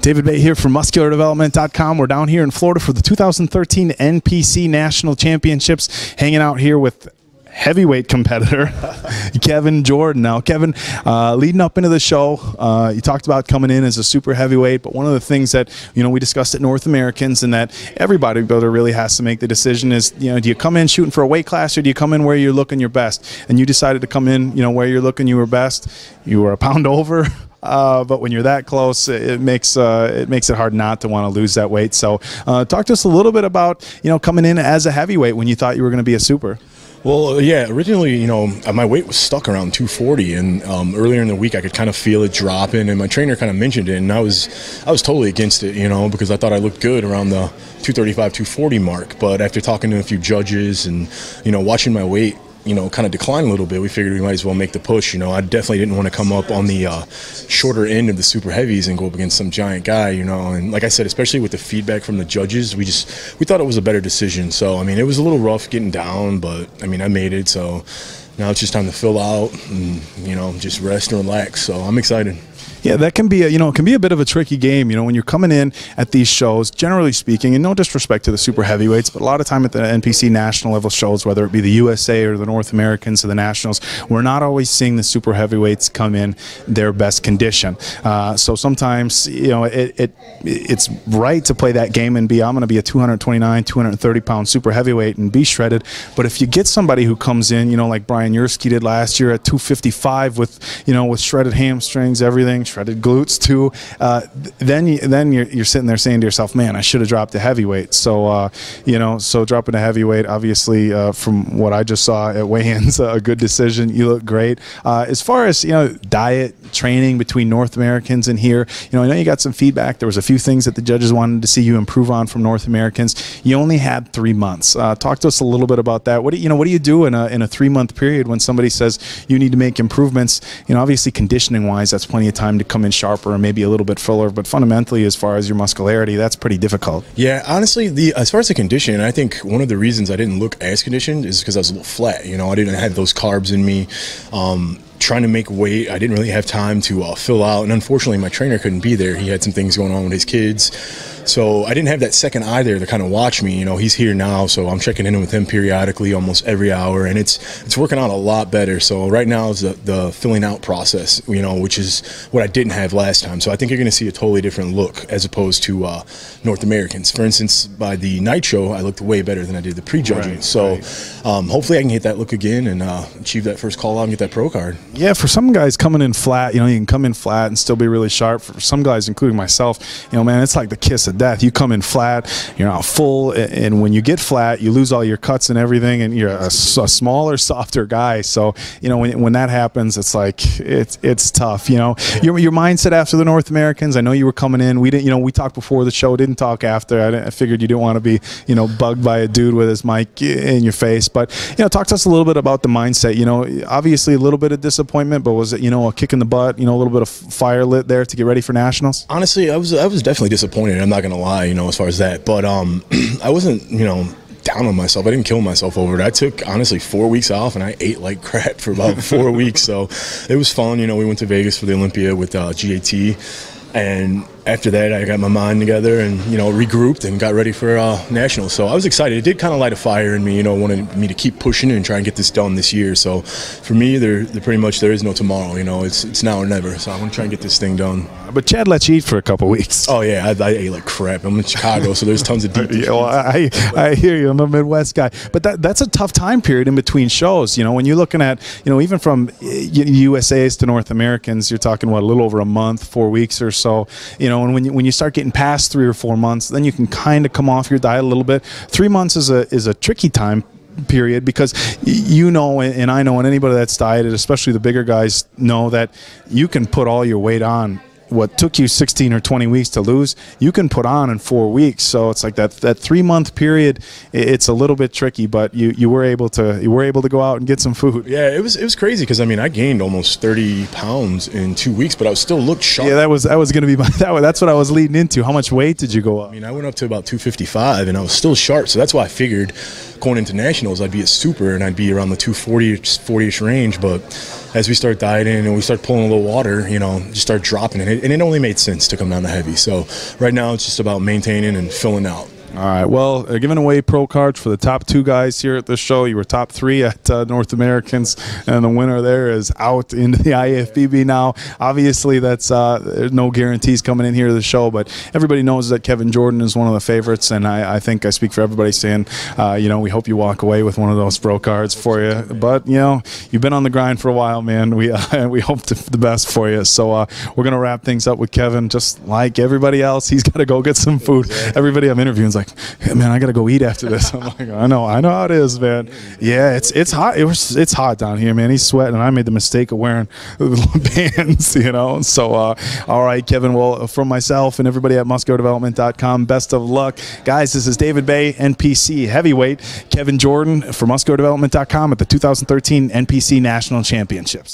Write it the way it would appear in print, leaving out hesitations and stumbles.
David Baye here from MuscularDevelopment.com. We're down here in Florida for the 2013 NPC National Championships, hanging out here with heavyweight competitor Kevin Jordan. Now, Kevin, leading up into the show, you talked about coming in as a super heavyweight, but one of the things that we discussed at North Americans and that every bodybuilder really has to make the decision is, do you come in shooting for a weight class or do you come in where you're looking your best? And you decided to come in, where you're looking you were best. You were a pound over. But when you're that close, it makes it hard not to want to lose that weight. So talk to us a little bit about coming in as a heavyweight when you thought you were going to be a super. Well, yeah, originally, my weight was stuck around 240, and earlier in the week I could kind of feel it dropping, and my trainer kind of mentioned it, and I was totally against it, because I thought I looked good around the 235, 240 mark. But after talking to a few judges and watching my weight kind of decline a little bit, we figured we might as well make the push. I definitely didn't want to come up on the shorter end of the super heavies and go up against some giant guy, and like I said, especially with the feedback from the judges, we thought it was a better decision. So, it was a little rough getting down, but, I made it, so now it's just time to fill out and, just rest and relax, so I'm excited. Yeah, that can be it can be a bit of a tricky game, when you're coming in at these shows, generally speaking, and no disrespect to the super heavyweights, but a lot of time at the NPC national level shows, whether it be the USA or the North Americans or the Nationals, we're not always seeing the super heavyweights come in their best condition. So sometimes, it's right to play that game and I'm going to be a 229, 230 pound super heavyweight and be shredded. But if you get somebody who comes in, like Brian Yursky did last year at 255 with shredded hamstrings, everything, shredded glutes too, then you're sitting there saying to yourself, man, I should have dropped a heavyweight. So so dropping a heavyweight, obviously, from what I just saw at weigh-ins, a good decision. You look great. As far as diet, training between North Americans and here, I know you got some feedback. There was a few things that the judges wanted to see you improve on from North Americans. You only had 3 months. Talk to us a little bit about that. What do you do in a 3-month period when somebody says you need to make improvements? Obviously conditioning wise, that's plenty of time to come in sharper and maybe a little bit fuller, but fundamentally, as far as your muscularity, that's pretty difficult. Yeah, honestly, as far as the condition, I think one of the reasons I didn't look as conditioned is because I was a little flat. I didn't have those carbs in me. Trying to make weight, I didn't really have time to fill out, and unfortunately my trainer couldn't be there. He had some things going on with his kids, so I didn't have that second eye there to kind of watch me. He's here now, so I'm checking in with him periodically, almost every hour, and it's working out a lot better. So right now is the filling out process, which is what I didn't have last time. So I think you're going to see a totally different look as opposed to North Americans. For instance, by the night show, I looked way better than I did the pre-judging. Right, so right. Hopefully I can hit that look again and achieve that first call out and get that pro card. Yeah, for some guys coming in flat, you can come in flat and still be really sharp. For some guys, including myself, man, it's like the kiss of death. You come in flat, you're not full, and when you get flat, you lose all your cuts and everything, and you're a smaller, softer guy. So, when that happens, it's like it's tough. Your mindset after the North Americans. I know you were coming in. We didn't, we talked before the show, didn't talk after. I figured you didn't want to be, bugged by a dude with his mic in your face. But talk to us a little bit about the mindset. Obviously a little bit of disappointment, but was it a kick in the butt? A little bit of fire lit there to get ready for nationals? Honestly, I was definitely disappointed. I'm not gonna lie, as far as that. But I wasn't, down on myself. I didn't kill myself over it. I took honestly 4 weeks off and I ate like crap for about 4 weeks. So it was fun. We went to Vegas for the Olympia with GAT. And after that, I got my mind together and, regrouped and got ready for nationals. So I was excited. It did kind of light a fire in me, wanted me to keep pushing and try and get this done this year. So for me, there is no tomorrow. It's now or never. So I want to try and get this thing done. But Chad let you eat for a couple weeks. Oh yeah, I ate like crap. I'm in Chicago, so there's tons of deep. Yeah, well, I hear you. I'm a Midwest guy, but that's a tough time period in between shows. When you're looking at even from USA's to North Americans, you're talking a little over a month, 4 weeks or so. And when you start getting past 3 or 4 months, then you can kind of come off your diet a little bit. 3 months is a tricky time period because and I know, and anybody that's dieted, especially the bigger guys, know that you can put all your weight on. What took you 16 or 20 weeks to lose, you can put on in 4 weeks. So it's like that 3-month period. It's a little bit tricky, but you were able to go out and get some food. Yeah, it was crazy because I gained almost 30 pounds in 2 weeks, but I still looked sharp. Yeah, that was going to be that's what I was leading into. How much weight did you go up? I went up to about 255, and I was still sharp. So that's why I figured going into nationals, I'd be a super, and I'd be around the 240-ish range. But as we start dieting and we start pulling a little water, you know, just start dropping it. And it only made sense to come down to heavy. So right now it's just about maintaining and filling out. All right. Well, giving away pro cards for the top 2 guys here at the show. You were top 3 at North Americans, and the winner there is out into the IFBB now. Obviously, that's there's no guarantees coming in here to the show, but everybody knows that Kevin Jordan is one of the favorites, and I think I speak for everybody saying, you know, we hope you walk away with one of those pro cards for you. But, you know, you've been on the grind for a while, man. We hope the best for you. So we're going to wrap things up with Kevin. Just like everybody else, he's got to go get some food. Everybody I'm interviewing is like, hey, man, I gotta go eat after this. I'm like, I know how it is, man. Yeah, it's hot. It's hot down here, man. He's sweating, and I made the mistake of wearing pants, you know. So, all right, Kevin. Well, from myself and everybody at musculardevelopment.com, best of luck, guys. This is David Baye, NPC heavyweight. Kevin Jordan for musculardevelopment.com at the 2013 NPC National Championships.